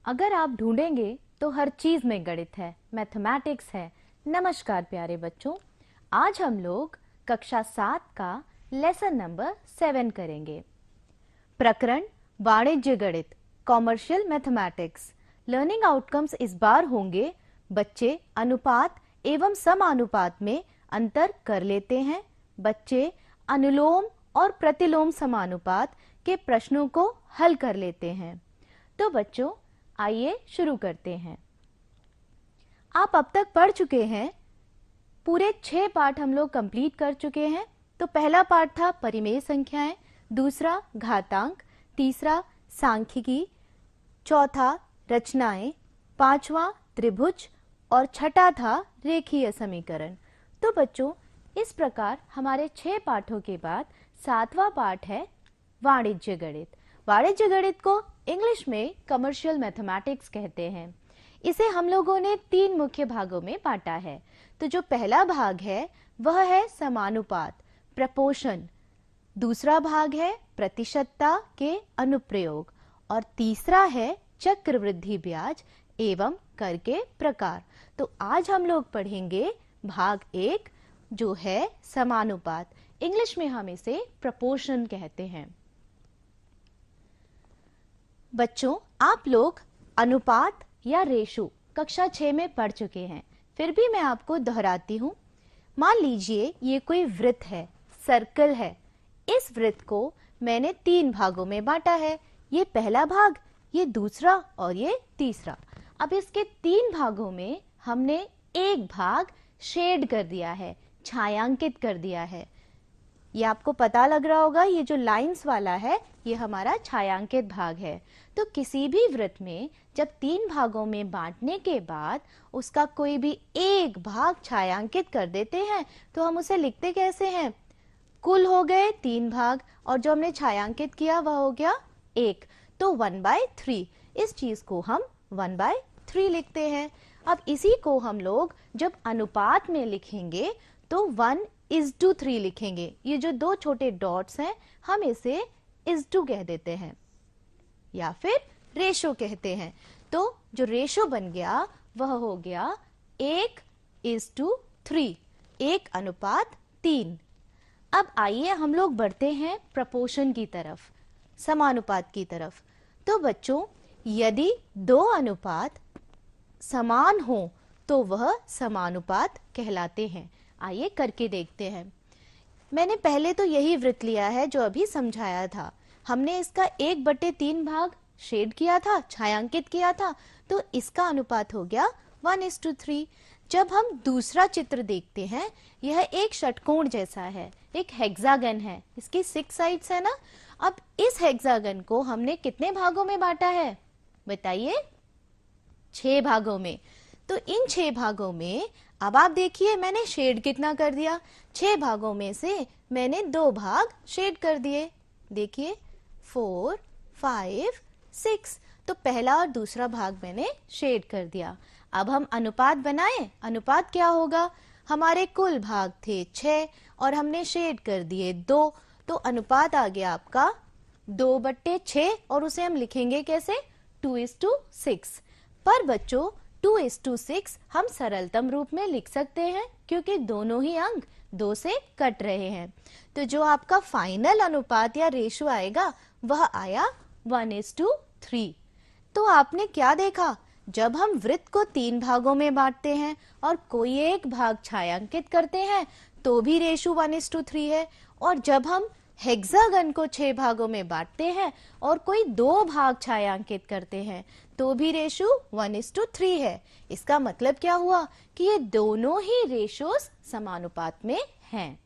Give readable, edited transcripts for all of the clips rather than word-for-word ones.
अगर आप ढूंढेंगे तो हर चीज में गणित है, मैथमेटिक्स है। नमस्कार प्यारे बच्चों, आज हम लोग कक्षा 7 का लेसन नंबर 7 करेंगे। प्रकरण वाणिज्य गणित, कॉमर्शियल मैथमेटिक्स। लर्निंग आउटकम्स इस बार होंगे बच्चे अनुपात एवं समानुपात में अंतर कर लेते हैं, बच्चे अनुलोम और प्रतिलोम समानुपात के प्रश्नों को हल कर लेते हैं। तो बच्चों आइए शुरू करते हैं। आप अब तक पढ़ चुके हैं, पूरे 6 पाठ हम लोग कंप्लीट कर चुके हैं। तो पहला पाठ था परिमेय संख्याएं, दूसरा घातांक, तीसरा सांख्यिकी, चौथा रचनाएं, पांचवा त्रिभुज और छठा था रेखीय समीकरण। तो बच्चों इस प्रकार हमारे 6 पाठों के बाद 7वां पाठ है वाणिज्य गणित। वाणिज्य गणित को इंग्लिश में कमर्शियल मैथमेटिक्स कहते हैं। इसे हम लोगों ने 3 मुख्य भागों में बांटा है। तो जो पहला भाग है वह है समानुपात, प्रपोर्शन, दूसरा भाग है प्रतिशतता के अनुप्रयोग और तीसरा है चक्रवृद्धि ब्याज एवं कर के प्रकार। तो आज हम लोग पढ़ेंगे भाग 1 जो है समानुपात। इंग्लिश में हम इसे प्रपोर्शन कहते हैं। बच्चों आप लोग अनुपात या रेशो कक्षा 6 में पढ़ चुके हैं, फिर भी मैं आपको दोहराती हूँ। मान लीजिए ये कोई वृत्त है, सर्कल है। इस वृत्त को मैंने 3 भागों में बांटा है, ये पहला भाग, ये दूसरा और ये तीसरा। अब इसके 3 भागों में हमने एक भाग शेड कर दिया है, छायांकित कर दिया है। ये आपको पता लग रहा होगा, ये जो लाइंस वाला है ये हमारा छायांकित भाग है। तो किसी भी वृत्त में जब 3 भागों में बांटने के बाद उसका कोई भी एक भाग छायांकित कर देते हैं तो हम उसे लिखते कैसे हैं? कुल हो गए 3 भाग और जो हमने छायांकित किया वह हो गया 1। तो 1/3, इस चीज को हम 1/3 लिखते हैं। अब इसी को हम लोग जब अनुपात में लिखेंगे तो 1:3 लिखेंगे। ये जो 2 छोटे डॉट्स हैं हम इसे इज़-टू कह देते हैं या फिर रेशो कहते हैं। तो जो रेशो बन गया वह हो गया 1:3, 1:3। अब आइए हम लोग बढ़ते हैं प्रपोर्शन की तरफ, समानुपात की तरफ। तो बच्चों यदि 2 अनुपात समान हो तो वह समानुपात कहलाते हैं। आइए करके देखते हैं। मैंने पहले तो यही वृत्त लिया है जो अभी समझाया था। हमने इसका 1/3 भाग शेड किया था, छायांकित किया था, तो इसका अनुपात हो गया 1:3। जब हम दूसरा चित्र देखते हैं, यह एक षटकोण जैसा है, एक हेक्सागन है, इसकी 6 साइड्स है ना। अब इस हेक्सागन को हमने कितने भागों में बांटा है बताइए? 6 भागों में। तो इन 6 भागों में अब आप देखिए मैंने शेड कितना कर दिया। 6 भागों में से मैंने 2 भाग शेड कर दिए। देखिए 4, 5, 6। तो पहला और दूसरा भाग मैंने शेड कर दिया। अब हम अनुपात बनाएं। अनुपात क्या होगा? हमारे कुल भाग थे 6 और हमने शेड कर दिए 2। तो अनुपात आ गया आपका 2/6 और उसे हम लिखेंगे कैसे? 2:6। पर बच्चों 2:6 हम सरलतम रूप में लिख सकते हैं क्योंकि दोनों ही अंक 2 से कट रहे हैं। तो जो आपका फाइनल अनुपात या रेशो आएगा वह आया 1:3। तो आपने क्या देखा? जब हम वृत्त को 3 भागों में बांटते हैं और कोई एक भाग छायांकित करते हैं तो भी रेशो 1:3 है, और जब हम हेक्सागन को 6 भागों में बांटते हैं और कोई 2 भाग छायांकित करते हैं तो भी रेशो 1:3 है। इसका मतलब क्या हुआ कि ये दोनों ही रेशोस समानुपात में हैं।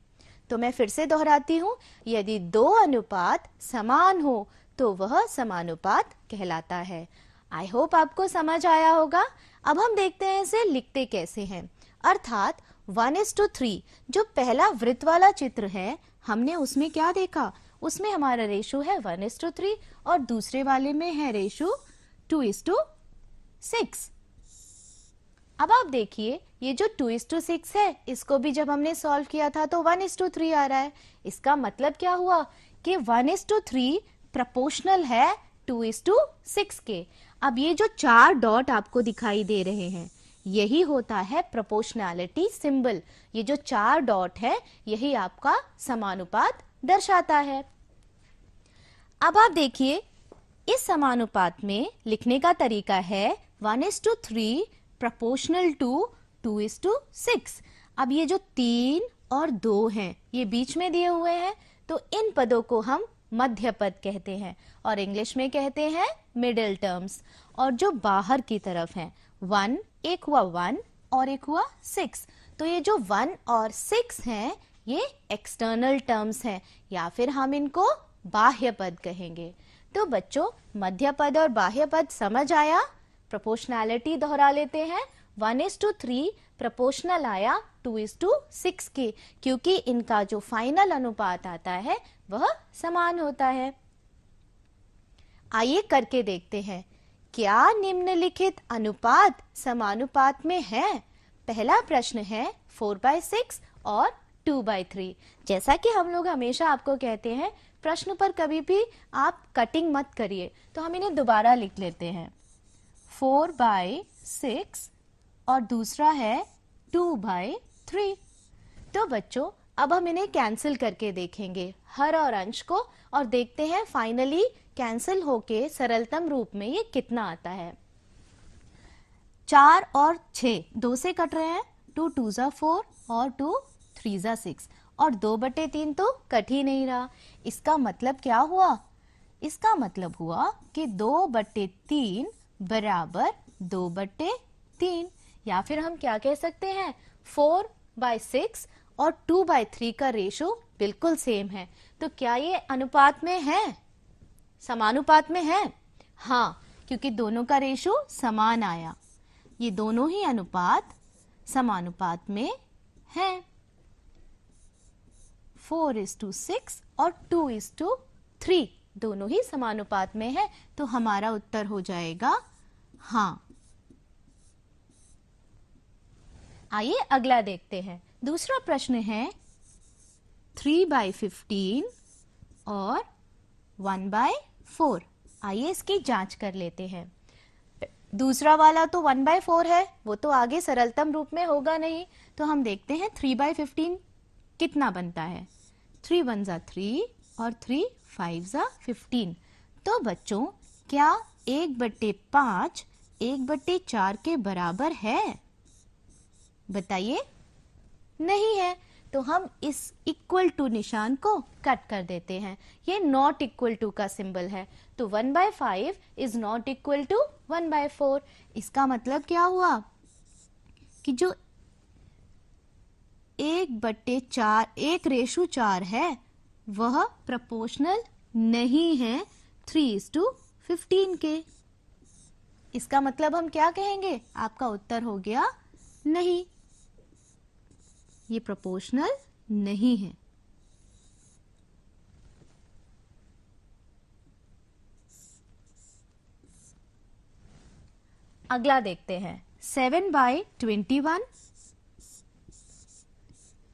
तो मैं फिर से दोहराती हूँ, यदि 2 अनुपात समान हो तो वह समानुपात कहलाता है। आई होप आपको समझ आया होगा। अब हम देखते हैं इसे लिखते कैसे हैं। अर्थात 1:3 जो पहला वृत्त वाला चित्र है हमने उसमें क्या देखा? उसमें हमारा रेशो है 1:3 और दूसरे वाले में है रेशो 2:6। अब आप देखिए ये जो 2:6 है इसको भी जब हमने सॉल्व किया था तो 1:3 आ रहा है। इसका मतलब क्या हुआ कि 1:3 प्रोपोर्शनल है 2:6 के। अब ये जो 4 डॉट आपको दिखाई दे रहे हैं, यही होता है प्रोपोर्शनैलिटी सिंबल। ये जो 4 डॉट है, यही आपका समानुपात दर्शाता है। अब आप देखिए, इस समानुपात में लिखने का तरीका है 1:3 प्रोपोर्शनल टू 2:6। अब ये जो 3 और 2 हैं, ये बीच में दिए हुए हैं, तो इन पदों को हम मध्य पद कहते हैं और इंग्लिश में कहते हैं मिडिल टर्म्स। और जो बाहर की तरफ हैं, 1, एक हुआ 1 और एक हुआ 6, तो ये जो 1 और 6 हैं, ये एक्सटर्नल टर्म्स हैं, या फिर हम इनको बाह्य पद कहेंगे। तो बच्चों, मध्य पद और बाह्य पद समझ आया। प्रोपोर्शनैलिटी दोहरा लेते हैं, 1:3 प्रोपोर्शनल आया 2:6 के, क्योंकि इनका जो फाइनल अनुपात आता है वह समान होता है। आइए करके देखते हैं, क्या निम्नलिखित अनुपात समानुपात में है? पहला प्रश्न है 4/6 और 2/3। जैसा कि हम लोग हमेशा आपको कहते हैं, प्रश्न पर कभी भी आप कटिंग मत करिए, तो हम इन्हें दोबारा लिख लेते हैं। 4/6 और दूसरा है 2/3। तो बच्चों, अब हम इन्हें कैंसिल करके देखेंगे, हर और अंश को, और देखते हैं फाइनली कैंसिल होके सरलतम रूप में ये कितना आता है। 4 और 6 2 से कट रहे हैं, 2 2 जा 4 और 2 3 जा 6, और 2/3 तो कट ही नहीं रहा। इसका मतलब क्या हुआ? इसका मतलब हुआ कि 2/3 बराबर 2/3, या फिर हम क्या कह सकते हैं, 4/6 और 2/3 का रेशो बिल्कुल सेम है। तो क्या ये अनुपात में है, समानुपात में है? हाँ, क्योंकि दोनों का रेशो समान आया। ये दोनों ही अनुपात समानुपात में हैं। 4:6 और 2:3 दोनों ही समानुपात में है, तो हमारा उत्तर हो जाएगा हाँ। आइए अगला देखते हैं। दूसरा प्रश्न है 3/15 और 1/4। आइए इसकी जांच कर लेते हैं। दूसरा वाला तो 1/4 है, वो तो आगे सरलतम रूप में होगा नहीं, तो हम देखते हैं 3/15 कितना बनता है। 3 1 जा 3 और 3 5 जा 15। तो बच्चों, क्या 1/5 1/4 के बराबर है? बताइए। नहीं है, तो हम इस इक्वल टू निशान को कट कर देते हैं। ये नॉट इक्वल टू का सिंबल है, तो 1/5 इज नॉट इक्वल टू 1/4। इसका मतलब क्या हुआ कि जो 1/4 1:4 है, वह प्रोपोर्शनल नहीं है 3:15 के। इसका मतलब हम क्या कहेंगे? आपका उत्तर हो गया नहीं, ये प्रोपोर्शनल नहीं है। अगला देखते हैं 7/21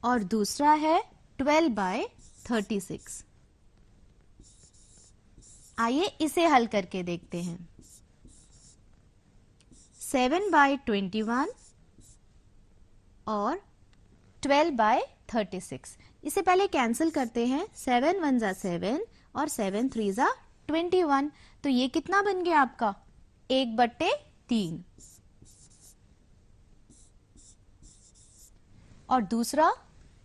और दूसरा है 12/36। आइए इसे हल करके देखते हैं। 7/21 और 12/36, इसे पहले कैंसिल करते हैं। 7 1 जा 7 और 7 3 जा 21, तो ये कितना बन गया आपका? 1/3। और दूसरा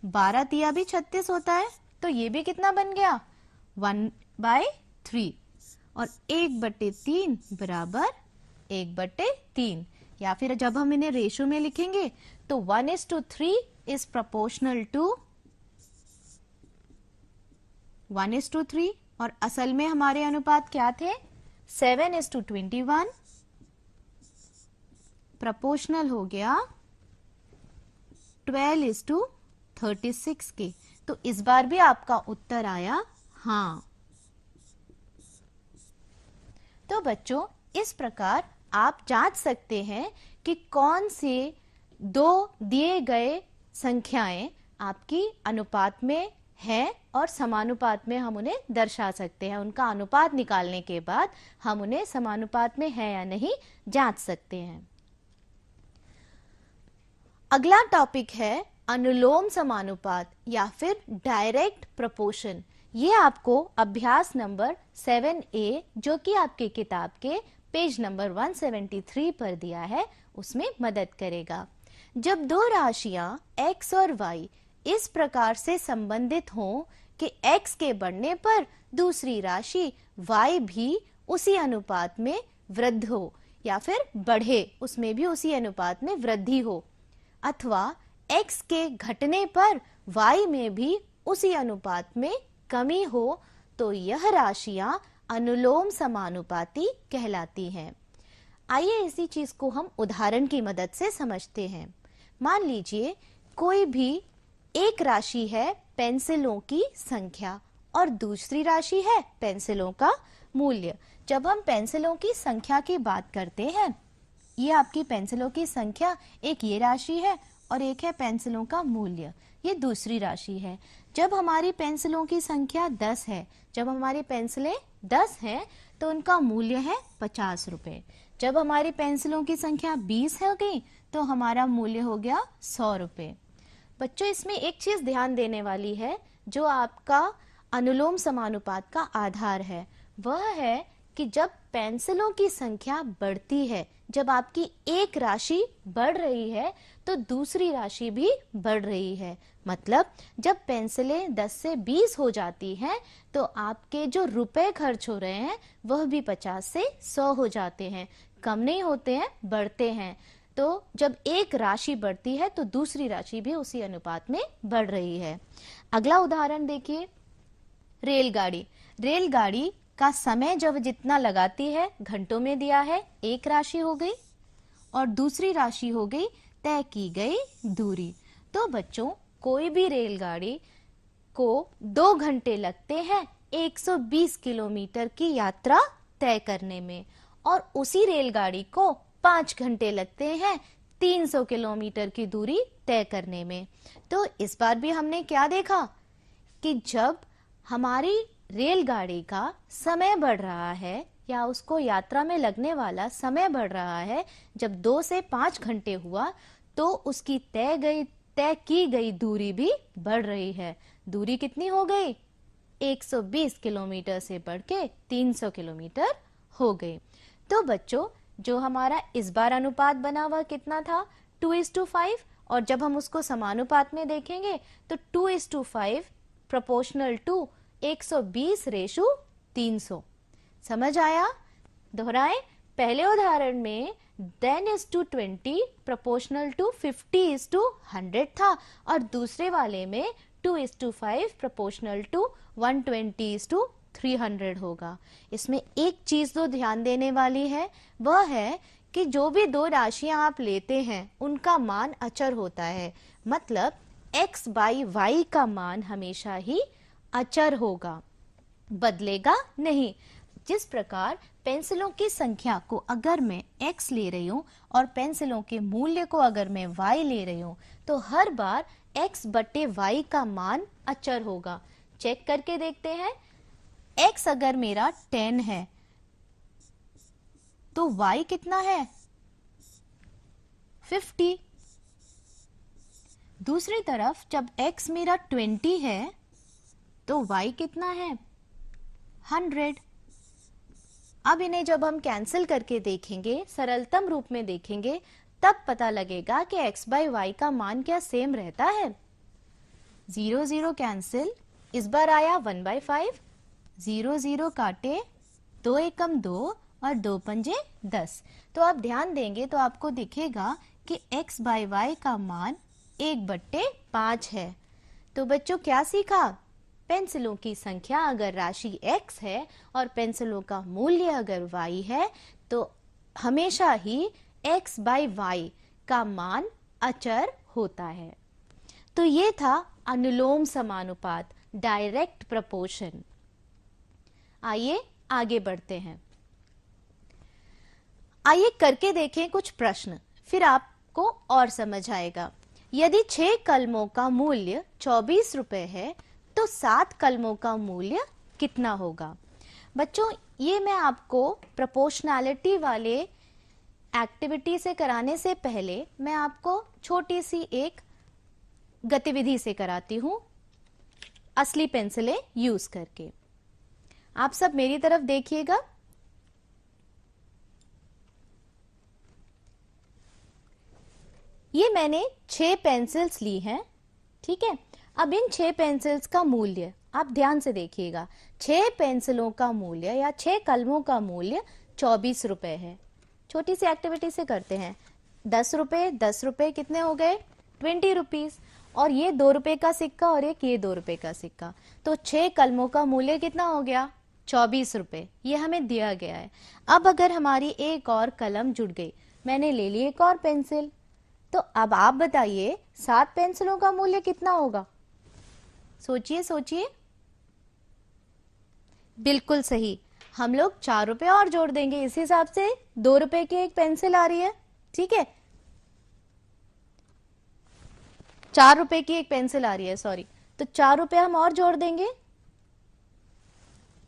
12 तिया भी 36 होता है, तो ये भी कितना बन गया? 1/3। और 1/3 बराबर 1/3, या फिर जब हम इन्हें रेशो में लिखेंगे तो 1:3 इज प्रोपोर्शनल टू 1:3, और असल में हमारे अनुपात क्या थे? 7:21 प्रोपोर्शनल हो गया 12:36 के। तो इस बार भी आपका उत्तर आया हाँ। तो बच्चों, इस प्रकार आप जांच सकते हैं कि कौन से दो दिए गए संख्याएं आपकी अनुपात में है और समानुपात में हम उन्हें दर्शा सकते हैं। उनका अनुपात निकालने के बाद हम उन्हें समानुपात में है या नहीं जांच सकते हैं। अगला टॉपिक है अनुलोम समानुपात या फिर डायरेक्ट प्रोपोर्शन। ये आपको अभ्यास नंबर 7A जो कि आपके किताब के पेज नंबर 173 पर दिया है उसमें मदद करेगा। जब दो राशियां x और y इस प्रकार से संबंधित हों कि x के बढ़ने पर दूसरी राशि y भी उसी अनुपात में वृद्धि हो या फिर बढ़े, उसमें भी उसी अनुपात में वृद्धि हो, अथवा x के घटने पर y में भी उसी अनुपात में कमी हो, तो यह राशियां अनुलोम समानुपाती कहलाती हैं। आइए इसी चीज को हम उदाहरण की मदद से समझते हैं। मान लीजिए कोई भी एक राशि है पेंसिलों की संख्या और दूसरी राशि है पेंसिलों का मूल्य। जब हम पेंसिलों की संख्या की बात करते हैं, ये आपकी पेंसिलों की संख्या, एक ये राशि है और एक है पेंसिलों का मूल्य, ये दूसरी राशि है। जब हमारी पेंसिलों की संख्या 10 है, जब हमारी पेंसिलें 10 हैं तो उनका मूल्य है 50 रुपए। जब हमारी पेंसिलों की संख्या 20 हो गई तो हमारा मूल्य हो गया 100 रुपए। बच्चों, इसमें एक चीज ध्यान देने वाली है जो आपका अनुलोम समानुपात का आधार है, वह है कि जब पेंसिलों की संख्या बढ़ती है, जब आपकी एक राशि बढ़ रही है तो दूसरी राशि भी बढ़ रही है। मतलब जब पेंसिलें 10 से 20 हो जाती हैं तो आपके जो रुपए खर्च हो रहे हैं वह भी 50 से 100 हो जाते हैं, कम नहीं होते हैं, बढ़ते हैं। तो जब एक राशि बढ़ती है तो दूसरी राशि भी उसी अनुपात में बढ़ रही है। अगला उदाहरण देखिए, रेलगाड़ी। रेलगाड़ी का समय जब जितना लगाती है घंटों में दिया है, एक राशि हो गई, और दूसरी राशि हो गई तय की गई दूरी। तो बच्चों, कोई भी रेलगाड़ी को 2 घंटे लगते हैं 120 किलोमीटर की यात्रा तय करने में, और उसी रेलगाड़ी को 5 घंटे लगते हैं 300 किलोमीटर की दूरी तय करने में। तो इस बार भी हमने क्या देखा कि जब हमारी रेलगाड़ी का समय बढ़ रहा है या उसको यात्रा में लगने वाला समय बढ़ रहा है, जब 2 से 5 घंटे हुआ तो उसकी तय की गई दूरी भी बढ़ रही है। दूरी कितनी हो गई? 120 किलोमीटर से बढ़ के 300 किलोमीटर हो गई। तो बच्चों, जो हमारा इस बार अनुपात बना हुआ कितना था? 2:5, और जब हम उसको समानुपात में देखेंगे तो 2:5 प्रोपोर्शनल टू 120:300। समझ आया? दोहराएं, पहले उदाहरण में 10:20 प्रोपोर्शनल टू 50:100 था, और दूसरे वाले में 2:5 प्रोपोर्शनल टू 120:300 होगा। इसमें एक चीज तो ध्यान देने वाली है, वह है कि जो भी दो राशियां आप लेते हैं उनका मान अचर होता है। मतलब x बाई y का मान हमेशा ही अचर होगा, बदलेगा नहीं। जिस प्रकार पेंसिलों की संख्या को अगर मैं x ले रही हूं और पेंसिलों के मूल्य को अगर मैं y ले रही हूं, तो हर बार x बटे y का मान अचर होगा। चेक करके देखते हैं। x अगर मेरा 10 है तो y कितना है? 50। दूसरी तरफ जब x मेरा 20 है तो y कितना है? 100। अब इन्हें जब हम कैंसिल करके देखेंगे, सरलतम रूप में देखेंगे, तब पता लगेगा कि x बाई y का मान क्या सेम रहता है। 0 0 कैंसिल, इस बार आया 1/5, 0 0 काटे, 2 एकम 2 और 2 पंजे 10। तो आप ध्यान देंगे तो आपको दिखेगा कि x बाई y का मान 1/5 है। तो बच्चों, क्या सीखा? पेंसिलों की संख्या अगर राशि x है और पेंसिलों का मूल्य अगर y है तो हमेशा ही x बाई y का मान अचर होता है। तो ये था अनुलोम समानुपात, डायरेक्ट प्रोपोर्शन। आइए आगे बढ़ते हैं। आइए करके देखें कुछ प्रश्न, फिर आपको और समझ आएगा। यदि 6 कलमों का मूल्य 24 रुपए है तो 7 कलमों का मूल्य कितना होगा? बच्चों, ये मैं आपको प्रोपोर्शनैलिटी वाले एक्टिविटी से कराने से पहले मैं आपको छोटी सी एक गतिविधि से कराती हूं, असली पेंसिलें यूज करके। आप सब मेरी तरफ देखिएगा। ये मैंने 6 पेंसिल्स ली हैं, ठीक है। अब इन 6 पेंसिल्स का मूल्य आप ध्यान से देखिएगा। 6 पेंसिलों का मूल्य या 6 कलमों का मूल्य 24 रुपए है। छोटी सी एक्टिविटी से करते हैं। 10 रुपए 10 रुपए कितने हो गए? 20 रुपीज। और ये 2 रुपए का सिक्का और एक ये 2 रुपए का सिक्का, तो 6 कलमों का मूल्य कितना हो गया? 24 रुपए। ये हमें दिया गया है। अब अगर हमारी एक और कलम जुड़ गई, मैंने ले ली एक और पेंसिल, तो अब आप बताइए 7 पेंसिलों का मूल्य कितना होगा? सोचिए सोचिए। बिल्कुल सही, हम लोग 4 रुपए और जोड़ देंगे। इस हिसाब से 2 रुपए की एक पेंसिल आ रही है, ठीक है। 4 रुपए की एक पेंसिल आ रही है, सॉरी, तो 4 रुपए हम और जोड़ देंगे।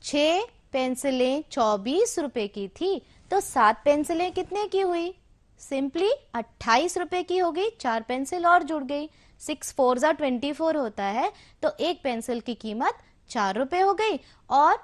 6 पेंसिलें 24 रुपए की थी, तो 7 पेंसिलें कितने की हुई? सिंपली 28 रुपए की हो गई। 4 पेंसिल और जुड़ गई। 6 4 जा 24 होता है, तो एक पेंसिल की कीमत 4 रुपए हो गई और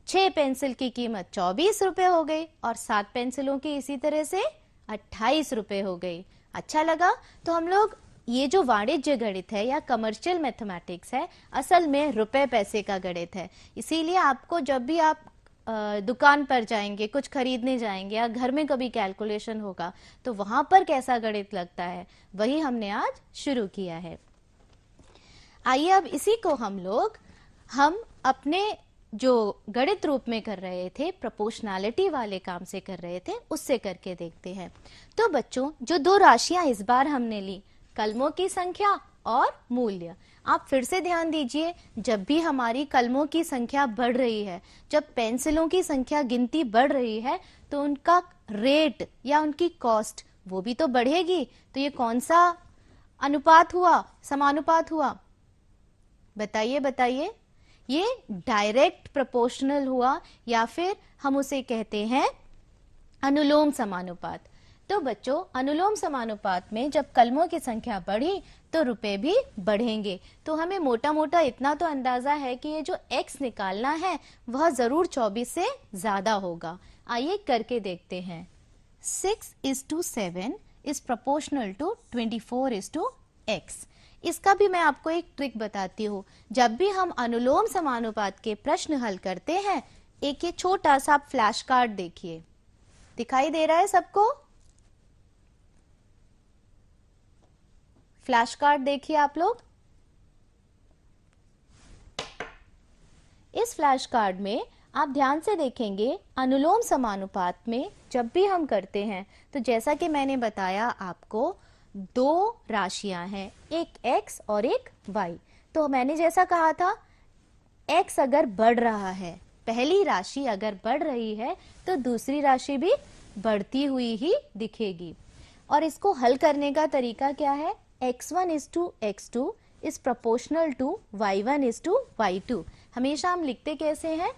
6 पेंसिल की कीमत 24 रुपए हो गई और 7 पेंसिलों की इसी तरह से 28 रुपए हो गई। अच्छा लगा? तो हम लोग ये जो वाणिज्य गणित है या कमर्शियल मैथमेटिक्स है, असल में रुपए पैसे का गणित है। इसीलिए आपको जब भी आप दुकान पर जाएंगे, कुछ खरीदने जाएंगे या घर में कभी कैलकुलेशन होगा, तो वहां पर कैसा गणित लगता है, वही हमने आज शुरू किया है। आइए अब इसी को हम अपने जो गणित रूप में कर रहे थे, प्रोपोर्शनैलिटी वाले काम से कर रहे थे, उससे करके देखते हैं। तो बच्चों, जो 2 राशियां इस बार हमने ली, कलमों की संख्या और मूल्य, आप फिर से ध्यान दीजिए। जब भी हमारी कलमों की संख्या बढ़ रही है, जब पेंसिलों की संख्या गिनती बढ़ रही है, तो उनका रेट या उनकी कॉस्ट वो भी तो बढ़ेगी। तो ये कौन सा अनुपात हुआ, समानुपात हुआ? बताइए बताइए। ये डायरेक्ट प्रोपोर्शनल हुआ या फिर हम उसे कहते हैं अनुलोम समानुपात। तो बच्चों, अनुलोम समानुपात में जब कलमों की संख्या बढ़ी तो रुपए भी बढ़ेंगे। तो हमें मोटा मोटा इतना तो अंदाजा है कि ये जो x निकालना है वह जरूर 24 से ज्यादा होगा। आइए करके देखते हैं। 6:7 इज प्रोपोर्शनल टू 24:x। इसका भी मैं आपको एक ट्रिक बताती हूँ। जब भी हम अनुलोम समानुपात के प्रश्न हल करते हैं, एक ये छोटा सा फ्लैश कार्ड देखिए, दिखाई दे रहा है सबको? फ्लैश कार्ड देखिए आप लोग। इस फ्लैश कार्ड में आप ध्यान से देखेंगे, अनुलोम समानुपात में जब भी हम करते हैं, तो जैसा कि मैंने बताया आपको, 2 राशियां हैं, एक x और एक y। तो मैंने जैसा कहा था, x अगर बढ़ रहा है, पहली राशि अगर बढ़ रही है, तो दूसरी राशि भी बढ़ती हुई ही दिखेगी। और इसको हल करने का तरीका क्या है? x1:x2 is proportional to y1:y2। हमेशा हम लिखते कैसे हैं?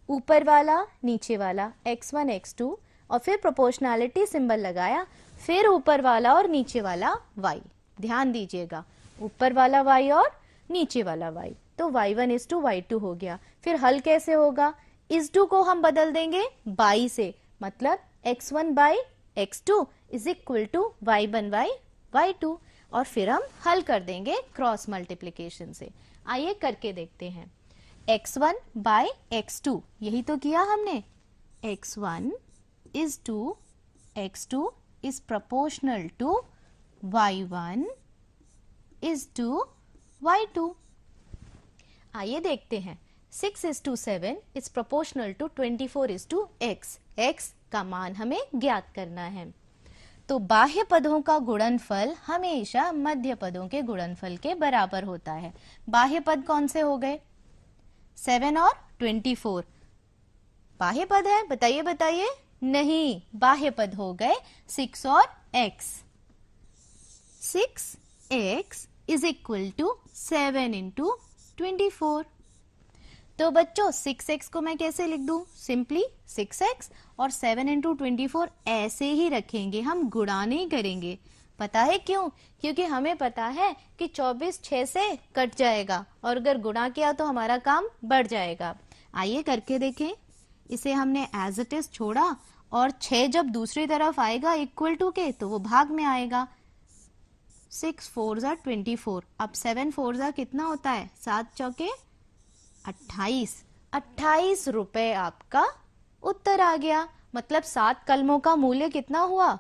ऊपर वाला नीचे वाला, x1 x2, और फिर प्रोपोर्शनैलिटी सिंबल लगाया, फिर ऊपर वाला और नीचे वाला y। ध्यान दीजिएगा, ऊपर वाला y और नीचे वाला y, तो y1:y2 हो गया। फिर हल कैसे होगा? इस 2 को हम बदल देंगे by से, मतलब x1/x2 is equal to y1/y2, और फिर हम हल कर देंगे क्रॉस मल्टीप्लिकेशन से। आइए करके देखते हैं। x1/x2, यही तो किया हमने। x1 is to x2 is proportional to y1 is to y2। आइए देखते हैं। 6:7 is proportional to 24:x। x का मान हमें ज्ञात करना है। तो बाह्य पदों का गुणनफल हमेशा मध्य पदों के गुणनफल के बराबर होता है। बाह्य पद कौन से हो गए? 7 और 24 बाह्य पद है? बताइए बताइए। नहीं, बाह्य पद हो गए 6 और x। 6x is equal to 7 into 24। तो बच्चों 6x को मैं कैसे लिख दूं? सिंपली 6x और 7 इंटू 24 ऐसे ही रखेंगे, हम गुणा नहीं करेंगे। पता है क्यों? क्योंकि हमें पता है कि 24 6 से कट जाएगा और अगर गुणा किया तो हमारा काम बढ़ जाएगा। आइए करके देखें। इसे हमने एज इट इज छोड़ा और 6 जब दूसरी तरफ आएगा इक्वल टू के तो वो भाग में आएगा। 6 4 ज़ा 24। अब 7 4 ज़ा कितना होता है? 7 चौके 28। 28 रुपए आपका उत्तर आ गया। मतलब 7 कलमों का मूल्य कितना हुआ?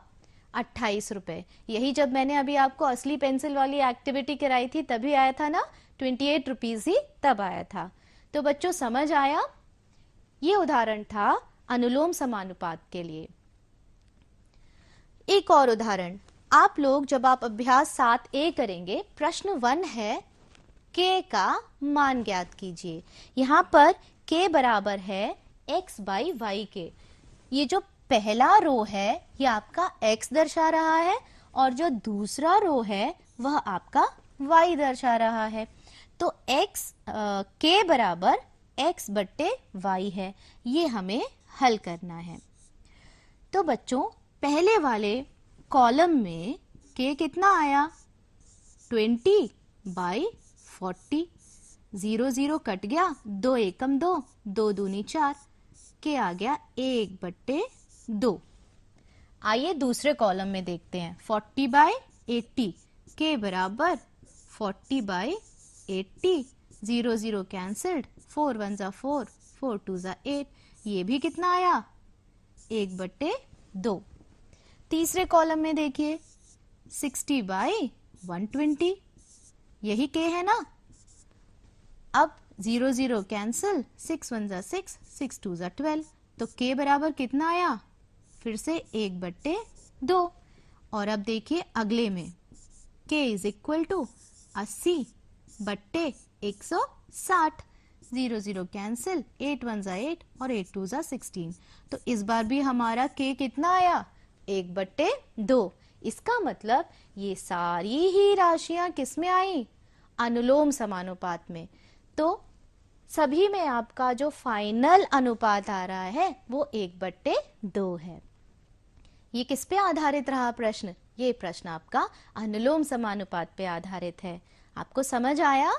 28 रुपए। यही जब मैंने अभी आपको असली पेंसिल वाली एक्टिविटी कराई थी तभी आया था ना, 28 रुपीज ही तब आया था। तो बच्चों समझ आया? ये उदाहरण था अनुलोम समानुपात के लिए। एक और उदाहरण, आप लोग जब आप अभ्यास 7A करेंगे, प्रश्न 1 है k का मान ज्ञात कीजिए। यहाँ पर k बराबर है x बाई y के। ये जो पहला रो है ये आपका x दर्शा रहा है और जो दूसरा रो है वह आपका y दर्शा रहा है। तो k बराबर x बट्टे y है, ये हमें हल करना है। तो बच्चों पहले वाले कॉलम में k कितना आया? 20 बाई 40। 0 0 कट गया, 2 एकम 2, 2 दूनी 4, के आ गया 1 बट्टे 2। आइए दूसरे कॉलम में देखते हैं। 40 बाई 80, के बराबर 40 बाई 80। 0 0 कैंसल्ड, 4 1 ज़ा 4, 4 2 ज़ा 8, ये भी कितना आया? 1 बट्टे 2। तीसरे कॉलम में देखिए 60 बाई 120, यही के है ना। अब 0 0 कैंसिल, 6 1 ज़ा 6, 6 2 ज़ा 12, तो के बराबर कितना आया? फिर से 1 बट्टे 2। और अब देखिए अगले में के इज इक्वल टू 80 बट्टे 160। 0 0 कैंसिल, 8 1 ज़ा 8 और 8 2 ज़ा 16। तो इस बार भी हमारा के कितना आया? 1 बट्टे 2। इसका मतलब ये सारी ही राशियां किस में आई? अनुलोम समानुपात में। तो सभी में आपका जो फाइनल अनुपात आ रहा है वो 1 बट्टे 2 है। ये किस पे आधारित रहा प्रश्न? ये प्रश्न आपका अनुलोम समानुपात पे आधारित है। आपको समझ आया?